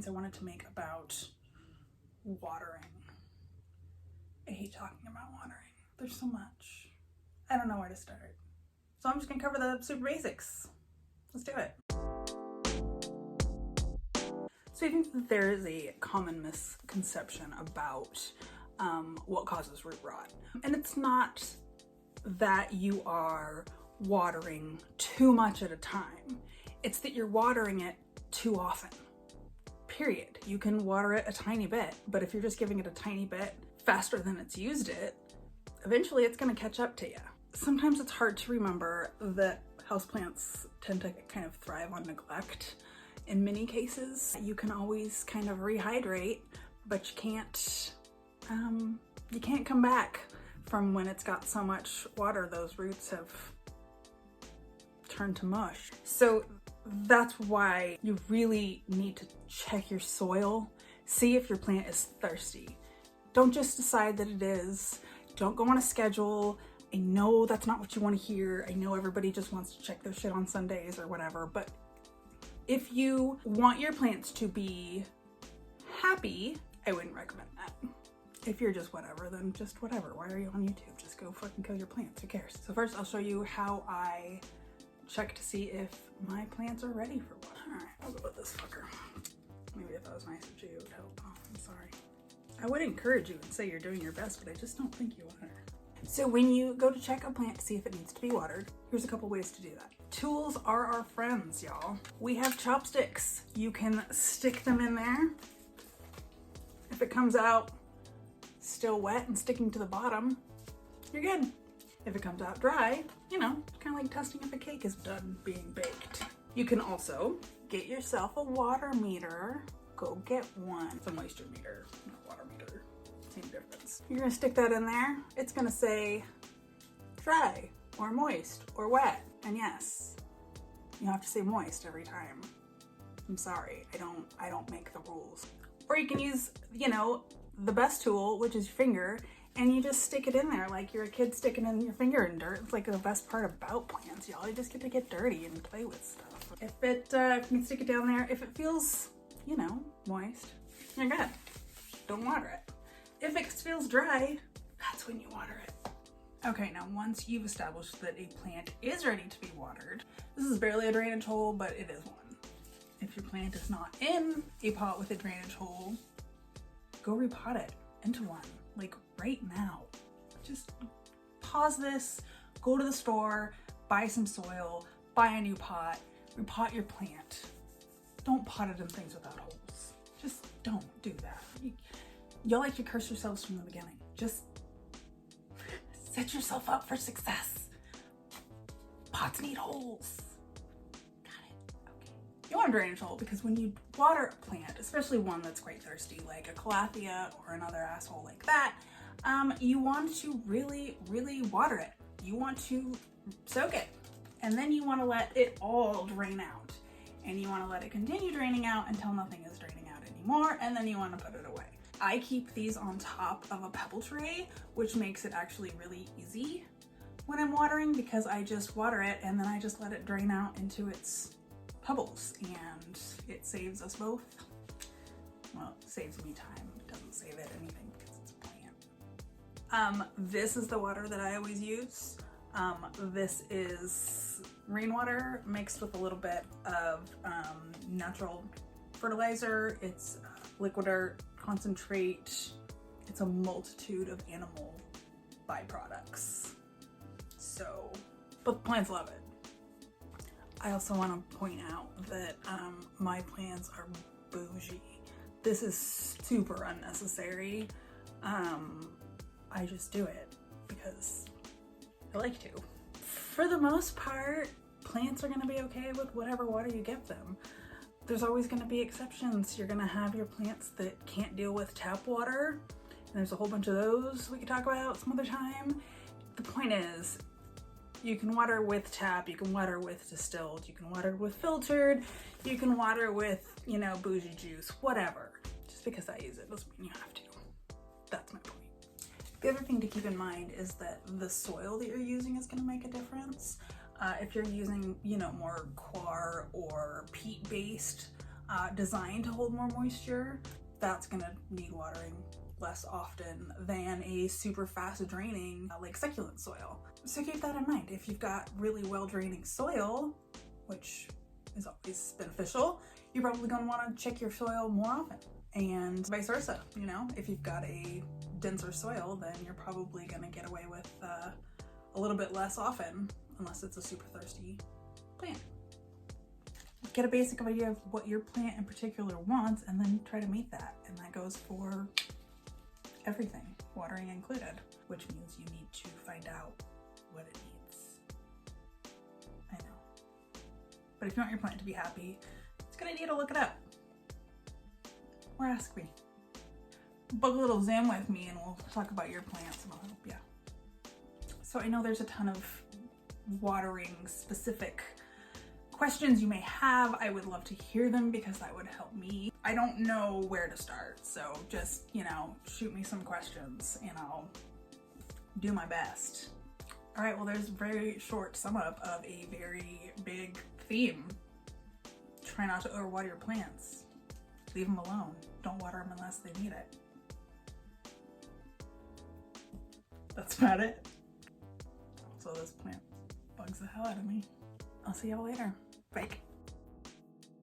points I wanted to make about watering. I hate talking about watering. There's so much. I don't know where to start. So I'm just gonna cover the super basics. Let's do it. So I think that there is a common misconception about what causes root rot. And it's not that you are watering too much at a time. It's that you're watering it too often. Period. You can water it a tiny bit, but if you're just giving it a tiny bit faster than it's used it, eventually it's gonna catch up to you. Sometimes it's hard to remember that houseplants tend to kind of thrive on neglect. In many cases, you can always kind of rehydrate, but you can't come back from when it's got so much water those roots have turned to mush. So that's why you really need to check your soil, see if your plant is thirsty. Don't just decide that it is. Don't go on a schedule. I know that's not what you want to hear. I know everybody just wants to check their shit on Sundays or whatever, but if you want your plants to be happy, I wouldn't recommend that. If you're just whatever, then just whatever. Why are you on YouTube? Just go fucking kill your plants. Who cares? So first I'll show you how I check to see if my plants are ready for water. All right, I'll go with this fucker. Maybe if that was nice of you, it would help. Oh, I'm sorry. I would encourage you and say you're doing your best, but I just don't think you are. So when you go to check a plant to see if it needs to be watered, here's a couple ways to do that. Tools are our friends, y'all. We have chopsticks. You can stick them in there. If it comes out still wet and sticking to the bottom, you're good. If it comes out dry, you know, it's kind of like testing if a cake is done being baked. You can also get yourself a water meter. Go get one. It's a moisture meter, not a water meter. Same difference. You're gonna stick that in there. It's gonna say dry or moist or wet. And yes, you have to say moist every time. I'm sorry, I don't make the rules. Or you can use, you know, the best tool, which is your finger, and you just stick it in there like you're a kid sticking in your finger in dirt. It's like the best part about plants, y'all. You just get to get dirty and play with stuff. If you can stick it down there, if it feels, you know, moist, you're good. Don't water it. If it feels dry, that's when you water it. Okay, now once you've established that a plant is ready to be watered, this is barely a drainage hole, but it is one. If your plant is not in a pot with a drainage hole, go repot it into one, like right now. Just pause this, go to the store, buy some soil, buy a new pot, repot your plant. Don't pot it in things without holes. Just don't do that. Y'all like to curse yourselves from the beginning. Just set yourself up for success. Pots need holes. Got it, okay. You want a drainage hole because when you water a plant, especially one that's quite thirsty, like a calathea or another asshole like that, you want to really, really water it. You want to soak it. And then you want to let it all drain out. And you want to let it continue draining out until nothing is draining out anymore, and then you want to put it away. I keep these on top of a pebble tray, which makes it actually really easy when I'm watering because I just water it and then I just let it drain out into its pebbles, and it saves us both. Well, it saves me time. It doesn't save it anything because it's a plant. This is the water that I always use. This is rainwater mixed with a little bit of natural fertilizer. It's liquid earth, concentrate. It's a multitude of animal byproducts. So, but the plants love it. I also want to point out that my plants are bougie. This is super unnecessary. I just do it because I like to. For the most part, plants are gonna be okay with whatever water you give them. There's always gonna be exceptions. You're gonna have your plants that can't deal with tap water, and there's a whole bunch of those we could talk about some other time. The point is, you can water with tap, you can water with distilled, you can water with filtered, you can water with, you know, bougie juice, whatever. Just because I use it doesn't mean you have to. That's my point. The other thing to keep in mind is that the soil that you're using is going to make a difference. If you're using, you know, more coir or peat-based designed to hold more moisture, that's gonna need watering less often than a super fast draining like succulent soil. So keep that in mind. If you've got really well draining soil, which is always beneficial, you're probably going to want to check your soil more often, and vice versa. You know, if you've got a denser soil, then you're probably going to get away with a little bit less often, unless it's a super thirsty plant. Get a basic idea of what your plant in particular wants, and then try to meet that. And that goes for everything, watering included, which means you need to find out what it needs. I know. But if you want your plant to be happy, it's gonna need to look it up. Or ask me. Book a little Zoom with me and we'll talk about your plants and I'll help you. So I know there's a ton of watering specific questions you may have. I would love to hear them because that would help me. I don't know where to start, so just, you know, shoot me some questions and I'll do my best. All right, well, there's a very short sum up of a very big theme. Try not to overwater your plants. Leave them alone. Don't water them unless they need it. That's about it. So this plant bugs the hell out of me. I'll see y'all later. Bye.